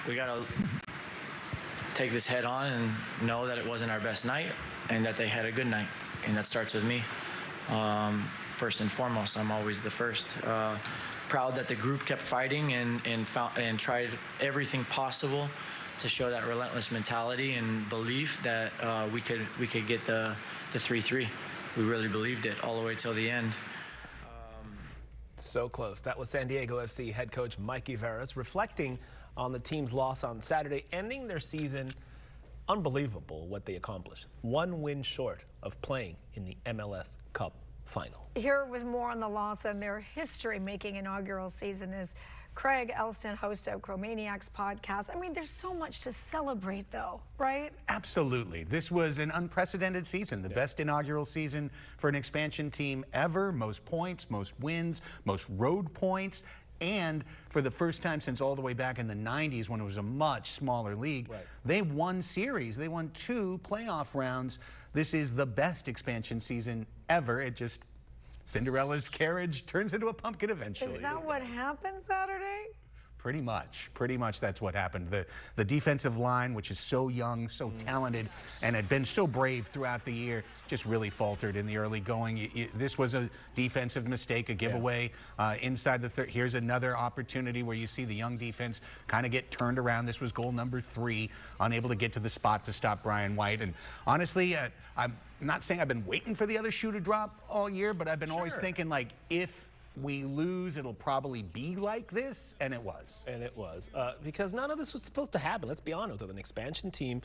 We got to take this head on and know that it wasn't our best night and that they had a good night. And that starts with me. First and foremost, I'm always the first. Proud that the group kept fighting and tried everything possible to show that relentless mentality and belief that we could get the 3-3. We really believed it all the way till the end. So close. That was San Diego FC head coach Mikey Veras reflecting on the team's loss on Saturday, ending their season. Unbelievable what they accomplished. One win short of playing in the MLS Cup final. Here with more on the loss and their history-making inaugural season is Craig Elston, host of Chromaniacs podcast. I mean, there's so much to celebrate, though, right? Absolutely. This was an unprecedented season, the best inaugural season for an expansion team ever. Most points, most wins, most road points. And for the first time since all the way back in the 90s when it was a much smaller league, they won series. They won 2 playoff rounds. This is the best expansion season ever. It just, Cinderella's carriage turns into a pumpkin eventually. Is that what happened Saturday? Pretty much that's what happened. The defensive line, which is so young, so talented, and had been so brave throughout the year, just really faltered in the early going. This was a defensive mistake, a giveaway inside the third. Here's another opportunity where you see the young defense kind of get turned around. This was goal number 3, unable to get to the spot to stop Brian White. And honestly, I'm not saying I've been waiting for the other shoe to drop all year, but I've been always thinking, like, if we lose, it'll probably be like this, and it was. And it was, because none of this was supposed to happen. Let's be honest, with an expansion team,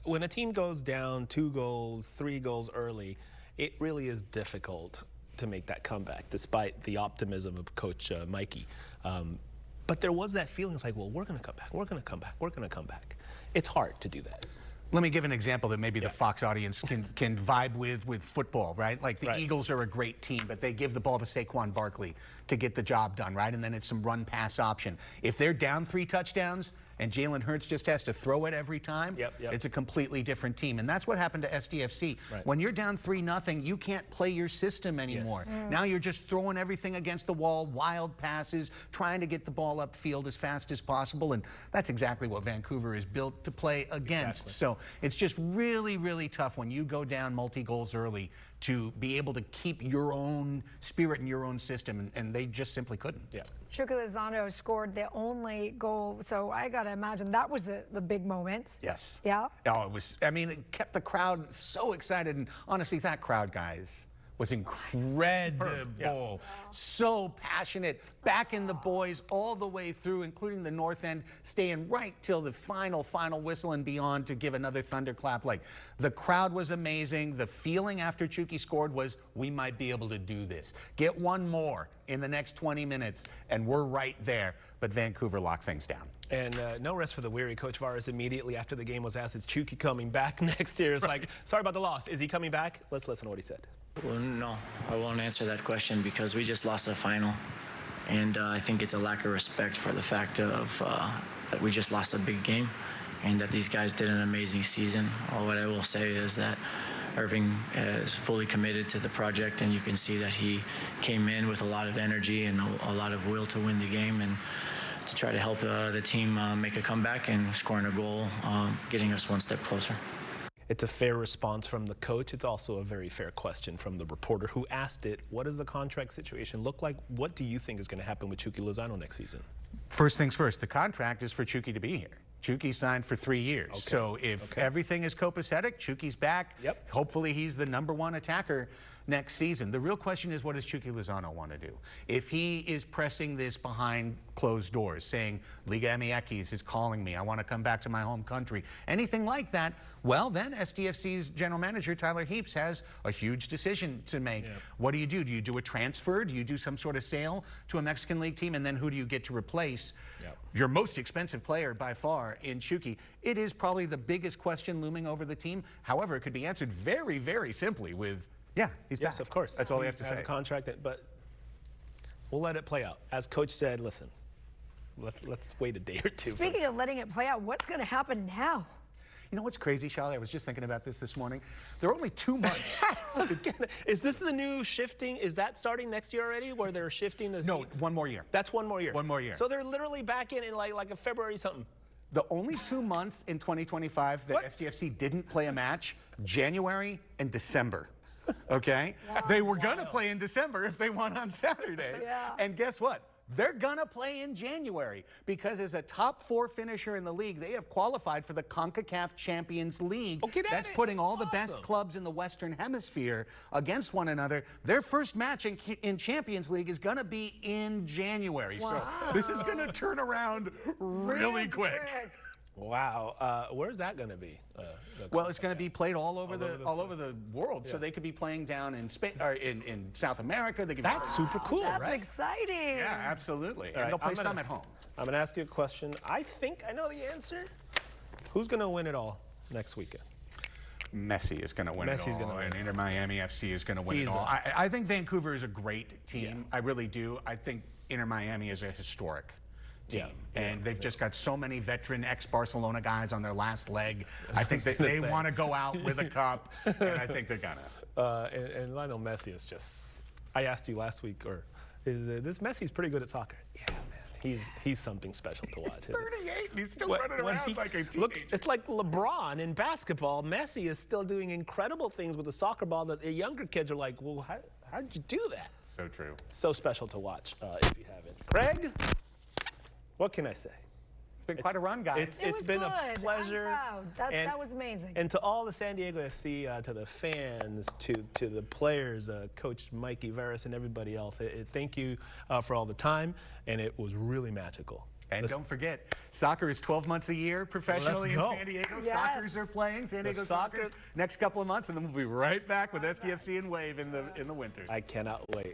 when a team goes down 2 goals, 3 goals early, it really is difficult to make that comeback, despite the optimism of Coach Mikey. But there was that feeling, it's like, well, we're going to come back, we're going to come back, we're going to come back. It's hard to do that. Let me give an example that maybe the Fox audience can vibe with football, right? Like the Eagles are a great team, but they give the ball to Saquon Barkley to get the job done, right? And then it's some run-pass option. If they're down 3 touchdowns and Jalen Hurts just has to throw it every time, it's a completely different team. And that's what happened to SDFC. When you're down 3-0, you can't play your system anymore. Now you're just throwing everything against the wall, wild passes, trying to get the ball upfield as fast as possible. And that's exactly what Vancouver is built to play against. So it's just really, really tough when you go down multi-goals early to be able to keep your own spirit in your own system, and they just simply couldn't. Chucky Lozano scored the only goal, so I got to imagine that was the big moment. Yes. Yeah? Oh, it was, I mean, it kept the crowd so excited, and honestly, that crowd, guys, was incredible. So passionate, backing the boys all the way through, including the north end, staying right till the final whistle and beyond to give another thunderclap. Like, the crowd was amazing. The feeling after Chucky scored was, we might be able to do this. Get one more in the next 20 minutes, and we're right there. But Vancouver locked things down. And no rest for the weary. Coach Veras immediately after the game was asked, is Chucky coming back next year? It's like, sorry about the loss. Is he coming back? Let's listen to what he said. Well, no, I won't answer that question because we just lost the final. And I think it's a lack of respect for the fact of that we just lost a big game and that these guys did an amazing season. All what I will say is that Irving is fully committed to the project, and you can see that he came in with a lot of energy and a lot of will to win the game and to try to help the team make a comeback and scoring a goal, getting us one step closer. It's a fair response from the coach. It's also a very fair question from the reporter who asked it. What does the contract situation look like? What do you think is going to happen with Chucky Lozano next season? First things first, the contract is for Chucky to be here. Chucky signed for 3 years. So if everything is copacetic, Chucky's back. Hopefully he's the #1 attacker next season. The real question is, what does Chucky Lozano want to do? If he is pressing this behind closed doors, saying, Liga MX is calling me, I want to come back to my home country, anything like that, well, then SDFC's general manager, Tyler Heaps, has a huge decision to make. What do? Do you do a transfer? Do you do some sort of sale to a Mexican League team? And then who do you get to replace your most expensive player by far in Chucky? It is probably the biggest question looming over the team. However, it could be answered very, very simply with, yeah, he's back. Yes, of course. That's all he has to say. He has a contract, but we'll let it play out. As Coach said, listen, let's wait a day or two. Speaking of letting it play out, what's going to happen now? You know what's crazy, Charlie? I was just thinking about this morning. There are only 2 months. Is this the new shifting? Is that starting next year already, where they're shifting the? No, 1 more year. That's 1 more year. 1 more year. So they're literally back in like a February something. The only 2 months in 2025 that What? SDFC didn't play a match, January and December. Okay? They were going to play in December if they won on Saturday. Yeah. And guess what? They're going to play in January because as a top 4 finisher in the league, they have qualified for the CONCACAF Champions League. Okay, That's putting all the best clubs in the Western Hemisphere against one another. Their first match in Champions League is going to be in January. So this is going to turn around really quick. Wow. Where's that going to be? Well, it's going to be played all over the world. So they could be playing down in Spain or in South America. They could That's super cool, That's right? exciting. Yeah, absolutely. All right, And they'll play I'm gonna- some at home. I'm going to ask you a question. I think I know the answer. Who's going to win it all next weekend? Messi is going to win Messi's it all, gonna win and Inter Miami FC is going to win He's it all. a- I think Vancouver is a great team. I really do. I think Inter Miami is a historic team, and they've just got so many veteran ex-Barcelona guys on their last leg. I think that they want to go out with a cup, and I think they're gonna. And Lionel Messi is just. I asked you last week, or this Messi's pretty good at soccer. Yeah, man, he's something special to watch. He's 38 and he's still running around like a teenager. Look, it's like LeBron in basketball. Messi is still doing incredible things with the soccer ball that the younger kids are like, well, how'd you do that? So true. So special to watch if you haven't. Craig, what can I say? It's been quite a run, guys. It It's was been good. a pleasure. I'm proud. That was amazing. And to all the San Diego FC, to the fans, to the players, Coach Mikey Veras and everybody else, thank you for all the time, and it was really magical. And don't forget, soccer is 12 months a year professionally in go. San Diego. Yes. Soccers are playing, San Diego soccer- Soccers, next couple of months, and then we'll be right back with SDFC and Wave in the winter. I cannot wait.